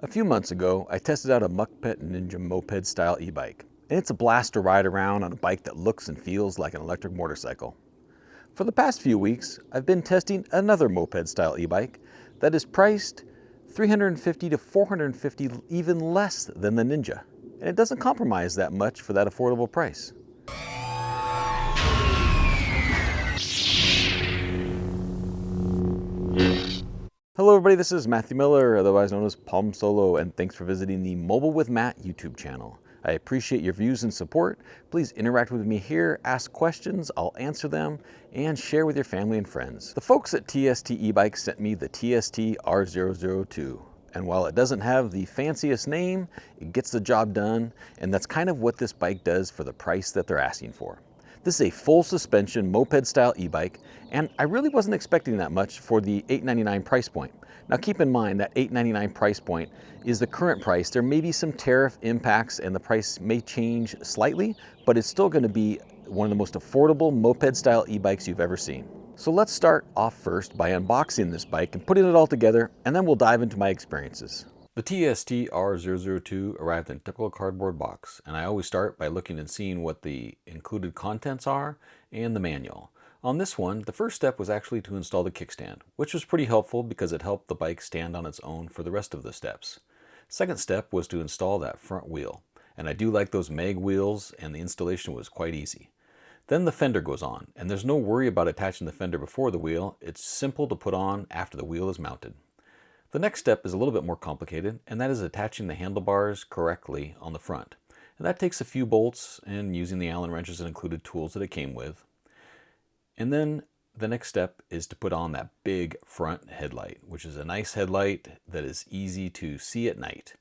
A few months ago, I tested out a Moped-Ninja moped-style e-bike, and it's a blast to ride around on a bike that looks and feels like an electric motorcycle. For the past few weeks, I've been testing another moped-style e-bike that is priced $350 to $450, even less than the Ninja, and it doesn't compromise that much for that affordable price. Hello everybody, this is Matthew Miller, otherwise known as Palm Solo, and thanks for visiting the Mobile with Matt YouTube channel. I appreciate your views and support. Please interact with me here, ask questions, I'll answer them, and share with your family and friends. The folks at TST e-bikes sent me the TST R002, and while it doesn't have the fanciest name, it gets the job done, and that's kind of what this bike does for the price that they're asking for. This is a full suspension moped-style e-bike, and I really wasn't expecting that much for the $899 price point. Now keep in mind that $899 price point is the current price. There may be some tariff impacts and the price may change slightly, but it's still going to be one of the most affordable moped-style e-bikes you've ever seen. So let's start off first by unboxing this bike and putting it all together, and then we'll dive into my experiences. The TST R002 arrived in a typical cardboard box, and I always start by looking and seeing what the included contents are and the manual. On this one, the first step was actually to install the kickstand, which was pretty helpful because it helped the bike stand on its own for the rest of the steps. Second step was to install that front wheel, and I do like those mag wheels, and the installation was quite easy. Then the fender goes on, and there's no worry about attaching the fender before the wheel. It's simple to put on after the wheel is mounted. The next step is a little bit more complicated, and that is attaching the handlebars correctly on the front. And that takes a few bolts and using the Allen wrenches and included tools that it came with. And then the next step is to put on that big front headlight, which is a nice headlight that is easy to see at night.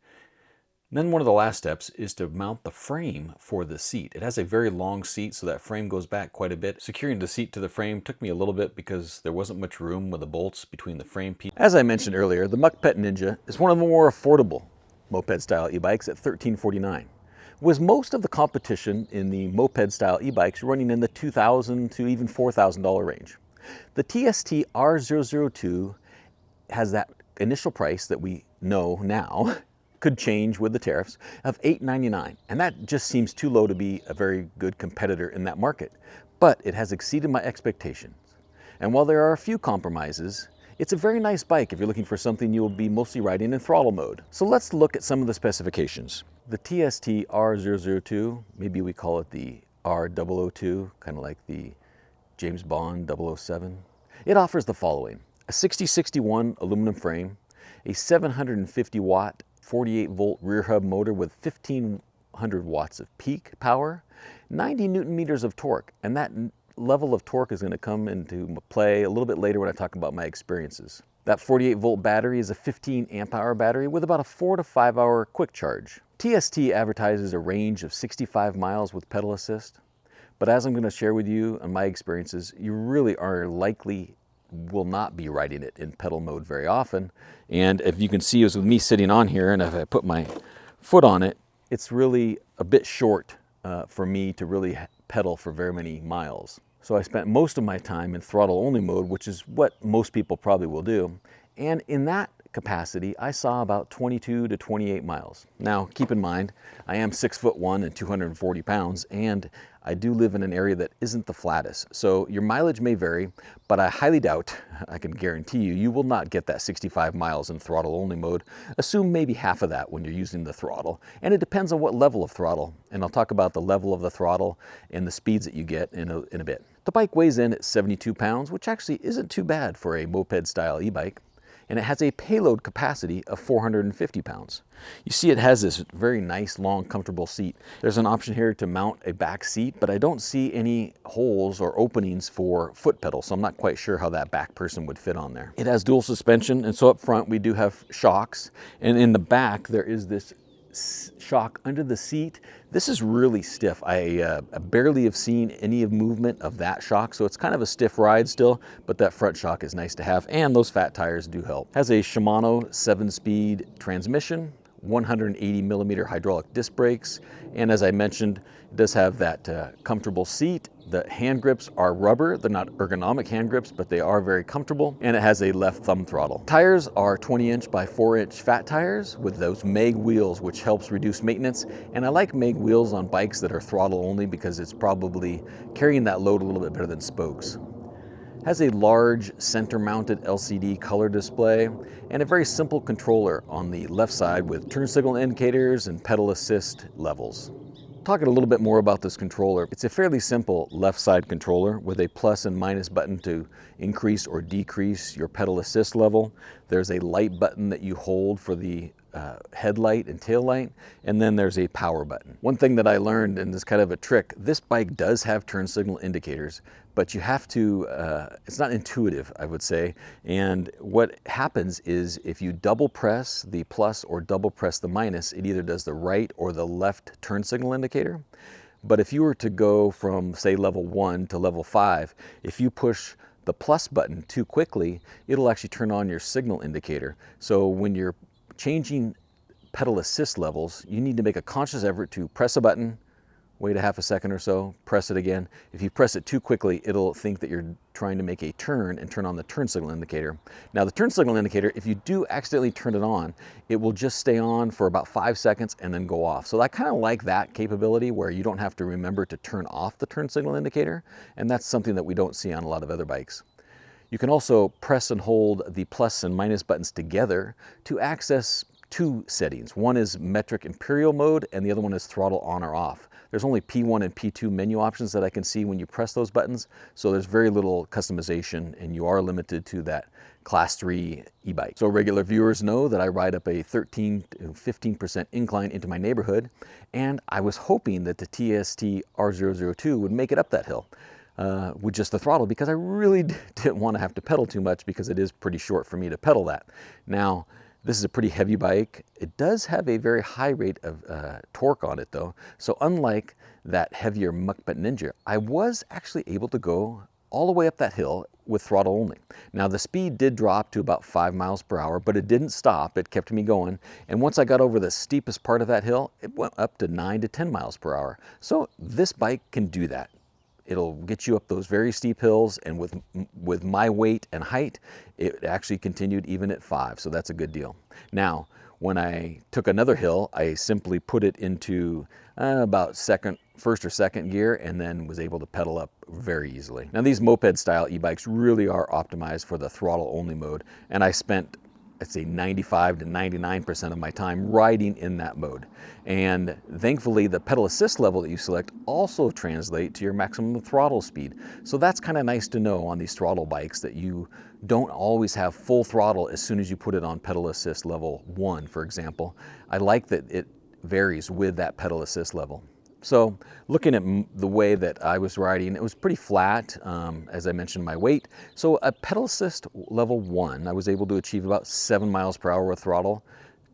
And then one of the last steps is to mount the frame for the seat. It has a very long seat, so that frame goes back quite a bit. Securing the seat to the frame took me a little bit because there wasn't much room with the bolts between the frame pieces. As I mentioned earlier, the Moped-Ninja is one of the more affordable moped-style e-bikes at $1,349. With most of the competition in the moped-style e-bikes running in the $2,000 to even $4,000 range. The TST R002 has that initial price that we know now could change with the tariffs of $899, and that just seems too low to be a very good competitor in that market. But it has exceeded my expectations. And while there are a few compromises, it's a very nice bike if you're looking for something you'll be mostly riding in throttle mode. So let's look at some of the specifications. The TST R002, maybe we call it the R002, kind of like the James Bond 007. It offers the following: a 6061 aluminum frame, a 750 watt 48 volt rear hub motor with 1500 watts of peak power, 90 Newton meters of torque, and that level of torque is going to come into play a little bit later when I talk about my experiences. That 48 volt battery is a 15 amp hour battery with about a 4 to 5 hour quick charge. TST advertises a range of 65 miles with pedal assist, but as I'm going to share with you on my experiences, you really are likely will not be riding it in pedal mode very often. And if you can see, it was with me sitting on here, and if I put my foot on it, it's really a bit short for me to really pedal for very many miles. So I spent most of my time in throttle only mode, which is what most people probably will do. And in that capacity, I saw about 22 to 28 miles. Now, keep in mind, I am 6'1" and 240 pounds, and I do live in an area that isn't the flattest. So your mileage may vary, but I highly doubt, I can guarantee you, you will not get that 65 miles in throttle only mode. Assume maybe half of that when you're using the throttle. And it depends on what level of throttle. And I'll talk about the level of the throttle and the speeds that you get in a bit. The bike weighs in at 72 pounds, which actually isn't too bad for a moped-style e-bike. And it has a payload capacity of 450 pounds. You see it has this very nice, long, comfortable seat. There's an option here to mount a back seat, but I don't see any holes or openings for foot pedals, so I'm not quite sure how that back person would fit on there. It has dual suspension, and so up front we do have shocks, and in the back there is this shock under the seat. This is really stiff. I barely have seen any movement of that shock, so it's kind of a stiff ride still, but that front shock is nice to have, and those fat tires do help. Has a Shimano 7-speed transmission 180 millimeter hydraulic disc brakes, and as I mentioned, it does have that comfortable seat. The hand grips are rubber. They're not ergonomic hand grips, but they are very comfortable, and it has a left thumb throttle. Tires are 20-inch by 4-inch fat tires with those MAG wheels, which helps reduce maintenance, and I like MAG wheels on bikes that are throttle only because it's probably carrying that load a little bit better than spokes. Has a large center-mounted LCD color display and a very simple controller on the left side with turn signal indicators and pedal assist levels. Talking a little bit more about this controller, it's a fairly simple left side controller with a plus and minus button to increase or decrease your pedal assist level. There's a light button that you hold for the headlight and tail light, and then there's a power button. One thing that I learned, and this is kind of a trick, this bike does have turn signal indicators, but you have to, it's not intuitive, I would say, and what happens is if you double press the plus or double press the minus, it either does the right or the left turn signal indicator. But if you were to go from, say, level 1 to level 5, if you push the plus button too quickly, it'll actually turn on your signal indicator. So when you're changing pedal assist levels, you need to make a conscious effort to press a button, wait a half a second or so, press it again. If you press it too quickly, it'll think that you're trying to make a turn and turn on the turn signal indicator. Now the turn signal indicator, if you do accidentally turn it on, it will just stay on for about 5 seconds and then go off. So I kind of like that capability where you don't have to remember to turn off the turn signal indicator, and that's something that we don't see on a lot of other bikes. You can also press and hold the plus and minus buttons together to access two settings. One is metric imperial mode and the other one is throttle on or off. There's only P1 and P2 menu options that I can see when you press those buttons, so there's very little customization and you are limited to that class 3 e-bike. So regular viewers know that I ride up a 13 to 15% incline into my neighborhood, and I was hoping that the TST R002 would make it up that hill. With just the throttle, because I really didn't want to have to pedal too much because it is pretty short for me to pedal that. Now, this is a pretty heavy bike. It does have a very high rate of torque on it though. So unlike that heavier Moped Ninja, I was actually able to go all the way up that hill with throttle only. Now the speed did drop to about 5 miles per hour, but it didn't stop. It kept me going. And once I got over the steepest part of that hill, it went up to 9 to 10 miles per hour. So this bike can do that. It'll get you up those very steep hills, and with my weight and height, it actually continued even at 5, so that's a good deal. Now, when I took another hill, I simply put it into about first or second gear, and then was able to pedal up very easily. Now these moped-style e-bikes really are optimized for the throttle-only mode, and I spent, I'd say 95 to 99% of my time riding in that mode. And thankfully the pedal assist level that you select also translate to your maximum throttle speed. So that's kind of nice to know on these throttle bikes, that you don't always have full throttle as soon as you put it on pedal assist level 1, for example. I like that it varies with that pedal assist level. So looking at the way that I was riding, it was pretty flat, as I mentioned, my weight. So at pedal assist level 1, I was able to achieve about 7 miles per hour with throttle.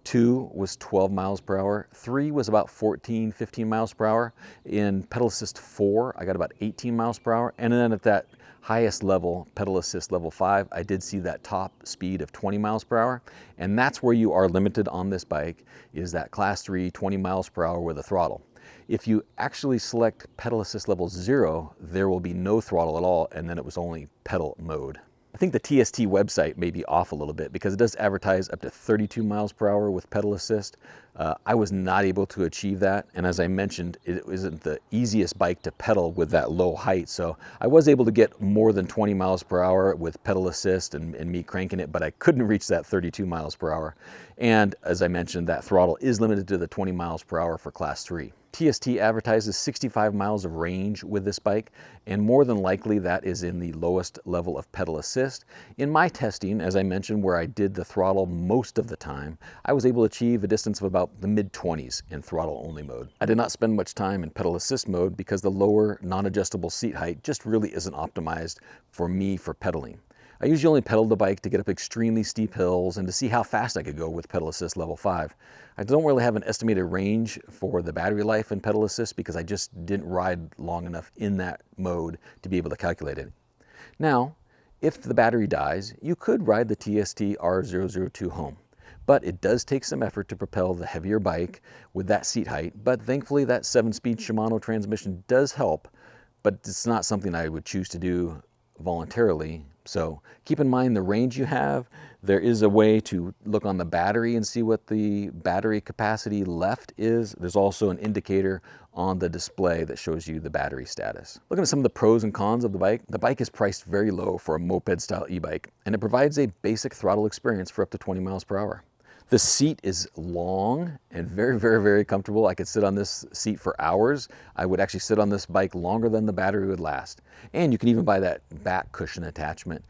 2 was 12 miles per hour. 3 was about 14, 15 miles per hour. In pedal assist 4, I got about 18 miles per hour. And then at that highest level, pedal assist level 5, I did see that top speed of 20 miles per hour. And that's where you are limited on this bike, is that class 3, 20 miles per hour with a throttle. If you actually select pedal assist level 0, there will be no throttle at all, and then it was only pedal mode. I think the TST website may be off a little bit because it does advertise up to 32 miles per hour with pedal assist. I was not able to achieve that, and as I mentioned, it isn't the easiest bike to pedal with that low height, so I was able to get more than 20 miles per hour with pedal assist and me cranking it, but I couldn't reach that 32 miles per hour. And as I mentioned, that throttle is limited to the 20 miles per hour for class 3. TST advertises 65 miles of range with this bike, and more than likely that is in the lowest level of pedal assist. In my testing, as I mentioned, where I did the throttle most of the time, I was able to achieve a distance of about the mid-20s in throttle only mode. I did not spend much time in pedal assist mode because the lower non-adjustable seat height just really isn't optimized for me for pedaling. I usually only pedaled the bike to get up extremely steep hills and to see how fast I could go with pedal assist level 5. I don't really have an estimated range for the battery life in pedal assist because I just didn't ride long enough in that mode to be able to calculate it. Now, if the battery dies, you could ride the TST R002 home. but it does take some effort to propel the heavier bike with that seat height. But thankfully that 7-speed Shimano transmission does help, but it's not something I would choose to do voluntarily. So keep in mind the range you have. There is a way to look on the battery and see what the battery capacity left is. There's also an indicator on the display that shows you the battery status. Looking at some of the pros and cons of the bike is priced very low for a moped-style e-bike, and it provides a basic throttle experience for up to 20 miles per hour. The seat is long and very, very, very comfortable. I could sit on this seat for hours. I would actually sit on this bike longer than the battery would last. And you can even buy that back cushion attachment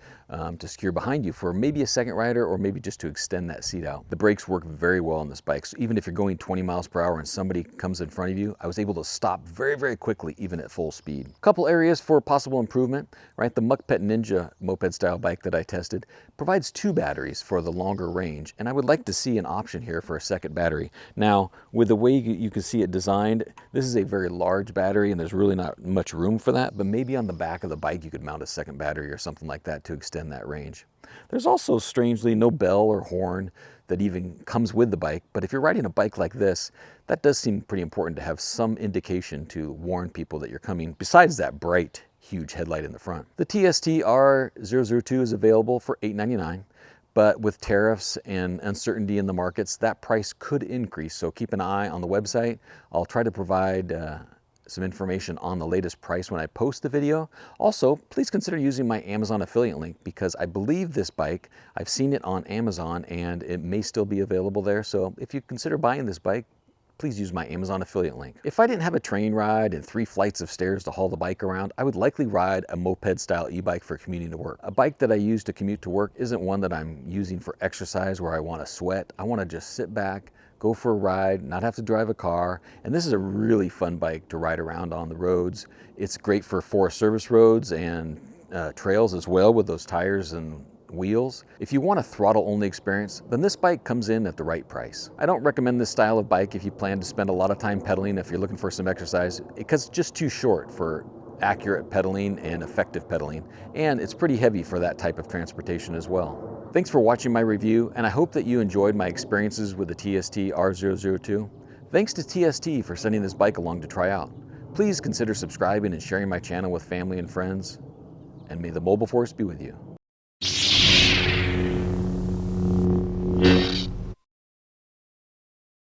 to secure behind you for maybe a second rider, or maybe just to extend that seat out. The brakes work very well on this bike. So even if you're going 20 miles per hour and somebody comes in front of you, I was able to stop very, very quickly, even at full speed. A couple areas for possible improvement, right? The Moped Ninja moped-style bike that I tested provides 2 batteries for the longer range, and I would like to see an option here for a second battery. Now, with the way you can see it designed, this is a very large battery and there's really not much room for that, but maybe on the back of the bike you could mount a second battery or something like that to extend that range. There's also, strangely, no bell or horn that even comes with the bike, but if you're riding a bike like this, that does seem pretty important to have some indication to warn people that you're coming, besides that bright, huge headlight in the front. The TST R002 is available for $899. But with tariffs and uncertainty in the markets, that price could increase. So keep an eye on the website. I'll try to provide some information on the latest price when I post the video. Also, please consider using my Amazon affiliate link, because I believe this bike, I've seen it on Amazon and it may still be available there. So if you consider buying this bike, please use my Amazon affiliate link. If I didn't have a train ride and 3 flights of stairs to haul the bike around, I would likely ride a moped-style e-bike for commuting to work. A bike that I use to commute to work isn't one that I'm using for exercise where I want to sweat. I want to just sit back, go for a ride, not have to drive a car. And this is a really fun bike to ride around on the roads. It's great for Forest Service roads and trails as well, with those tires and wheels. If you want a throttle-only experience, then this bike comes in at the right price. I don't recommend this style of bike if you plan to spend a lot of time pedaling, if you're looking for some exercise, because it's just too short for accurate pedaling and effective pedaling, and it's pretty heavy for that type of transportation as well. Thanks for watching my review, and I hope that you enjoyed my experiences with the TST R002. Thanks to TST for sending this bike along to try out. Please consider subscribing and sharing my channel with family and friends, and may the mobile force be with you.